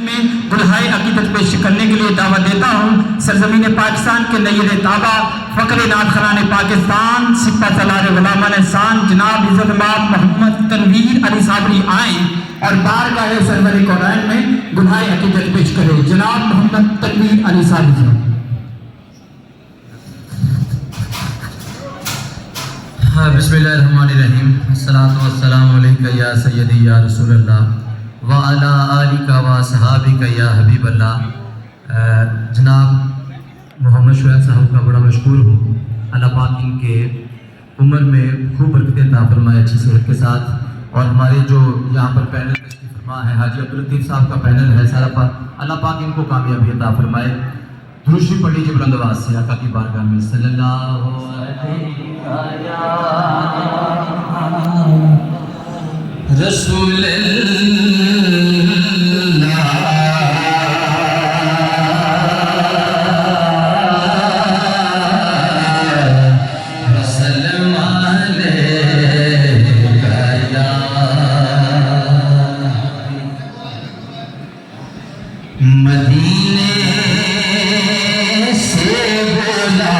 में दुल्हाए अकीदत पेश करने के लिए दावत देता हूँ। सरजमीन पाकिस्तान के नैर ताबा फ़क्र नात खरान पाकिस्तान सिपा सलार गुलामान शान जनाब इज़्ज़त इमाम मोहम्मद तनवीर अली साबरी आए और बारगाह सरवर कौनैन में दुल्हाए अकीदत पेश करें। जनाब मोहम्मद तनवीर अली साबरी। बिस्मिल्लाहिर्रहमानिर्रहीम। अस्सलातु वस्सलामु अलैका या सय्यदी या रसूलल्लाह व अला आलिका व सहाबिका या हबीबल्लाह। जनाब मोहम्मद शुएब साहब का बड़ा मशहूर हूँ। अल्लाह पाक इनके उम्र में खूब बरकतें अता फरमाए, अच्छी सेहत के साथ। और हमारे जो यहाँ पर पैनल तशरीफ़ फरमा है, हाजी अब्दुल लतीफ़ साहब का पैनल है सारा पर, अल्लाह पाक इनको कामयाबी अता फरमाए। दुरूद पढ़ लीजिए बुलंद आवाज़ से आका की बारगाह में सल्लल्लाहु अलैहि रसूलल्लाह। मदीने से बोला